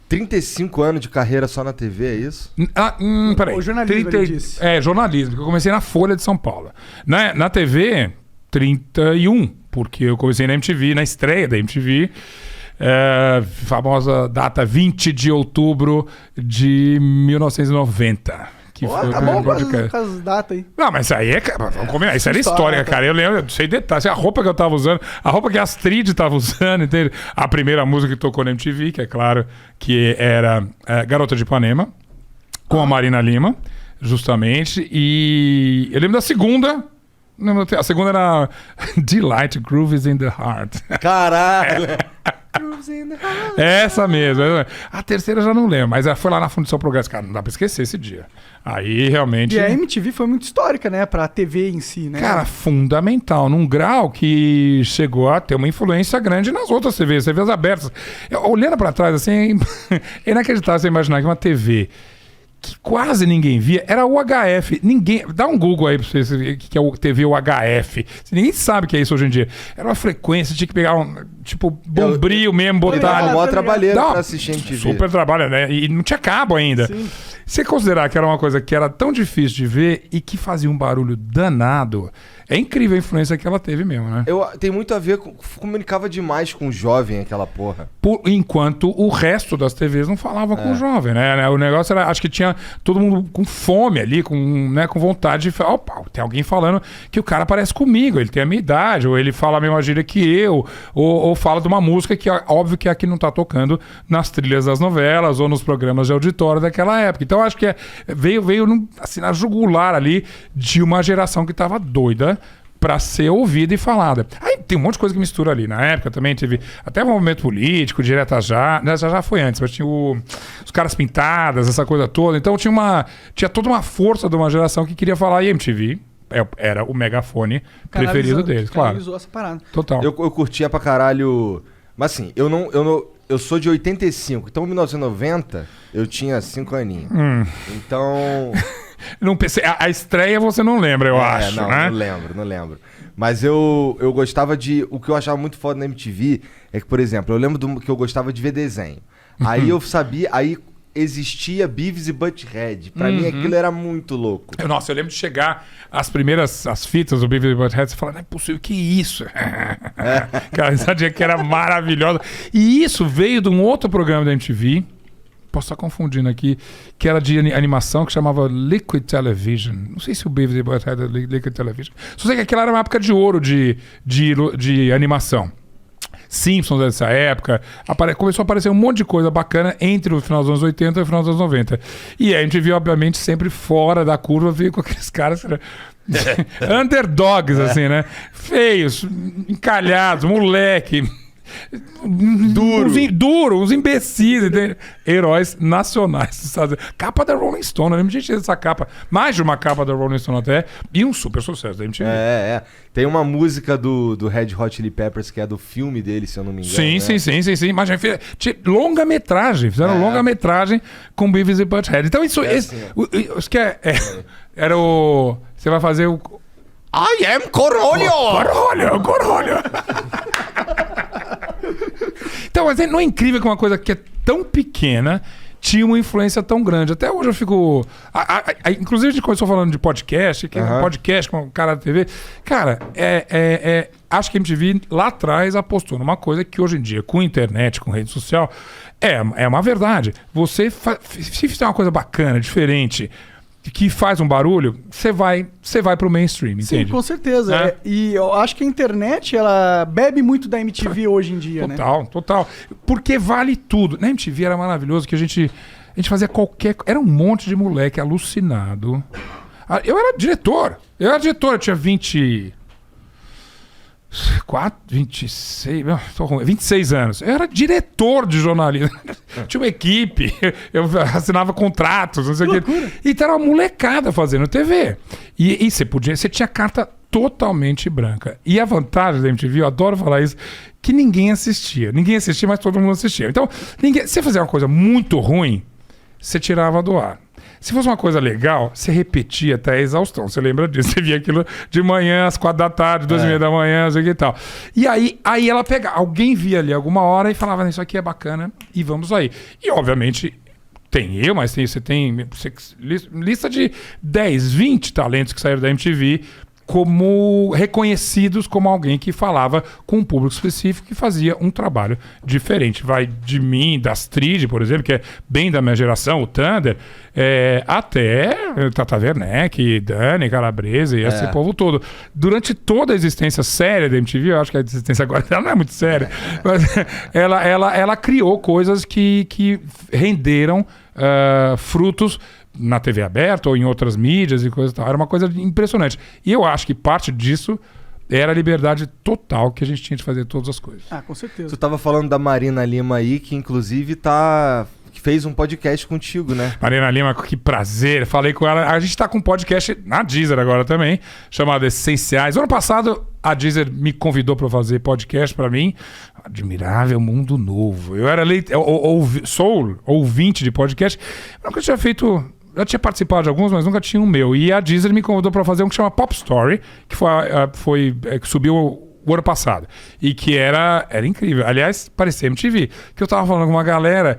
35 anos de carreira só na TV, é isso? Peraí. O jornalismo, ele disse. Jornalismo, que eu comecei na Folha de São Paulo. Na TV, 31, porque eu comecei na MTV, na estreia da MTV, famosa data 20 de outubro de 1990. Que foi tá bom com as datas aí. Não, mas isso aí vamos combinar. Isso era história, cara. Eu lembro, eu sei detalhes. A roupa que eu tava usando, a roupa que a Astrid tava usando, entende? A primeira música que tocou na MTV, que é claro que era Garota de Ipanema, com a Marina Lima, justamente. E eu lembro da segunda. A segunda era Delight, Grooves in the Heart. Caralho! Essa mesmo. A terceira eu já não lembro, mas foi lá na Fundição Progresso. Cara, não dá pra esquecer esse dia. Aí realmente. E a MTV foi muito histórica, né? Pra TV em si, né? Cara, fundamental. Num grau que chegou a ter uma influência grande nas outras TVs abertas. Olhando pra trás, assim, é inacreditável você imaginar que uma TV que quase ninguém via, era o UHF. Ninguém. Dá um Google aí pra vocês que é o TV UHF. Ninguém sabe o que é isso hoje em dia. Era uma frequência, tinha que pegar bombril mesmo, botar. Dava mó trabalheiro pra assistir MTV. Super trabalho, né? E não tinha cabo ainda. Sim. Você considerar que era uma coisa que era tão difícil de ver e que fazia um barulho danado, é incrível a influência que ela teve mesmo, né? Tem muito a ver com... Comunicava demais com o jovem, aquela porra. Enquanto o resto das TVs não falava com o jovem, né? O negócio era... Acho que tinha todo mundo com fome ali, com vontade de falar... Opa, tem alguém falando que o cara parece comigo, ele tem a minha idade, ou ele fala a mesma gíria que eu, ou fala de uma música que óbvio que aqui não tá tocando nas trilhas das novelas ou nos programas de auditório daquela época. Então acho que veio assim, na jugular ali de uma geração que tava doida pra ser ouvida e falada. Aí tem um monte de coisa que mistura ali. Na época também teve até um movimento político, direta já foi antes, mas tinha os caras pintadas, essa coisa toda. Então tinha toda uma força de uma geração que queria falar, e MTV era o megafone preferido deles, claro. Canalizou essa parada. Total. Eu curtia pra caralho... Mas assim, eu sou de 85, então em 1990 eu tinha 5 aninhos. Então... Não pensei, a estreia você não lembra, eu acho, né? Não lembro. Mas eu gostava de... O que eu achava muito foda na MTV é que, por exemplo, eu lembro que eu gostava de ver desenho. Aí eu sabia... Aí existia Beavis e Butthead. Pra mim aquilo era muito louco. Nossa, eu lembro de chegar as fitas do Beavis e Butthead e falar, não é possível, que isso? Cara, essa dia que era maravilhosa. E isso veio de um outro programa da MTV, posso estar confundindo aqui, que era de animação, que chamava Liquid Television. Não sei se o Beavis e Butthead era Liquid Television. Só sei que aquela era uma época de ouro de animação. Simpsons dessa época, começou a aparecer um monte de coisa bacana entre o final dos anos 80 e o final dos anos 90. E a gente viu, obviamente, sempre fora da curva, veio com aqueles caras underdogs, assim, né? Feios, encalhados, moleque... Duro, uns imbecis, entende? Heróis nacionais. Capa da Rolling Stone, eu lembro de gente dessa capa. Mais de uma capa da Rolling Stone até. E um super sucesso da MTV. Tem uma música do Red Hot Chili Peppers que é do filme dele, se eu não me engano. Sim. Mas longa-metragem. Fizeram longa-metragem com Beavis e Butthead. Então isso que era o... Você vai fazer o... I am Corolho! Corolho! Então, mas não é incrível que uma coisa que é tão pequena tinha uma influência tão grande. Até hoje eu fico... inclusive a gente começou falando de podcast, que é um podcast com o cara da TV. Cara, acho que a MTV lá atrás apostou numa coisa que hoje em dia, com internet, com rede social, é uma verdade. Se fizer uma coisa bacana, diferente, que faz um barulho, você vai pro mainstream, entende? Sim, com certeza. E eu acho que a internet, ela bebe muito da MTV hoje em dia, Total. Porque vale tudo. Na MTV era maravilhoso que a gente fazia qualquer... Era um monte de moleque alucinado. Eu era diretor, eu tinha 26 anos. Eu era diretor de jornalismo. Tinha uma equipe, eu assinava contratos, não sei o quê. Então era uma molecada fazendo TV. E você tinha carta totalmente branca. E a vantagem da MTV, eu adoro falar isso, que ninguém assistia. Ninguém assistia, mas todo mundo assistia. Então, você fazia uma coisa muito ruim, você tirava do ar. Se fosse uma coisa legal, você repetia até a exaustão. Você lembra disso? Você via aquilo de manhã, às 4 da tarde, 2h30 da manhã, não sei o que e tal. E aí ela pegava, alguém via ali alguma hora e falava, isso aqui é bacana e vamos aí. E obviamente mas você tem lista de 10, 20 talentos que saíram da MTV como reconhecidos como alguém que falava com um público específico e fazia um trabalho diferente. Vai de mim, da Astrid, por exemplo, que é bem da minha geração, o Thunder, até Tata Werneck, Dani Calabrese e esse povo todo. Durante toda a existência séria da MTV, eu acho que a existência agora dela não é muito séria, mas ela criou coisas que renderam frutos na TV aberta ou em outras mídias e coisa e tal. Era uma coisa impressionante. E eu acho que parte disso era a liberdade total que a gente tinha de fazer todas as coisas. Com certeza. Tu tava falando da Marina Lima aí, que inclusive que fez um podcast contigo, né? Marina Lima, que prazer. Falei com ela. A gente tá com um podcast na Deezer agora também, chamado Essenciais. Ano passado, a Deezer me convidou para fazer podcast para mim. Admirável Mundo Novo. Eu era sou ouvinte de podcast. Eu nunca tinha feito... Eu tinha participado de alguns, mas nunca tinha um meu. E a Deezer me convidou para fazer um que chama Pop Story, que que subiu o ano passado. E que era incrível. Aliás, parecia MTV. Que eu tava falando com uma galera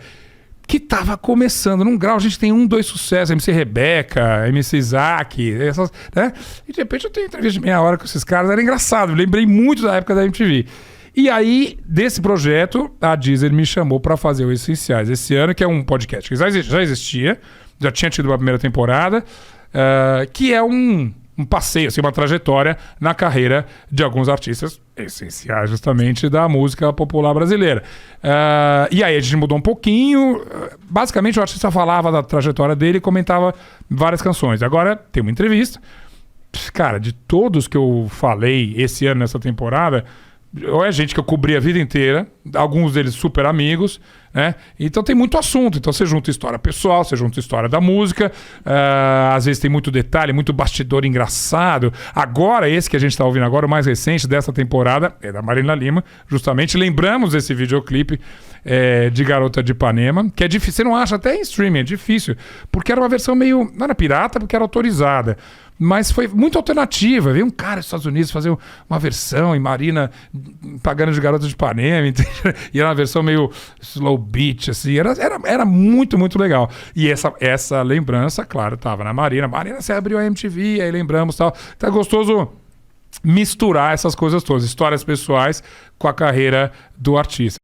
que tava começando num grau. A gente tem 2 sucessos, MC Rebeca, MC Isaac, essas, né? E de repente eu tenho entrevista de meia hora com esses caras. Era engraçado. Lembrei muito da época da MTV. E aí, desse projeto, a Deezer me chamou para fazer o Essenciais esse ano, que é um podcast que já existia, já tinha tido uma primeira temporada, que é um passeio, assim, uma trajetória na carreira de alguns artistas essenciais, justamente, da música popular brasileira. E aí a gente mudou um pouquinho. Basicamente, o artista falava da trajetória dele e comentava várias canções. Agora tem uma entrevista. Cara, de todos que eu falei esse ano, nessa temporada... Ou é gente que eu cobri a vida inteira, alguns deles super amigos, né? Então tem muito assunto. Então você junta história pessoal, você junta história da música, às vezes tem muito detalhe, muito bastidor engraçado. Agora, esse que a gente está ouvindo agora, o mais recente dessa temporada, é da Marina Lima, justamente. Lembramos esse videoclipe de Garota de Ipanema, que é difícil, você não acha até em streaming, é difícil, porque era uma versão meio, não era pirata, porque era autorizada. Mas foi muito alternativa. Veio um cara dos Estados Unidos fazer uma versão e Marina pagando de Garota de Ipanema. E era uma versão meio slow beat, assim. Era muito, muito legal. E essa lembrança, claro, tava na Marina. Marina, você abriu a MTV, aí lembramos e tal. Então é gostoso misturar essas coisas todas. Histórias pessoais com a carreira do artista.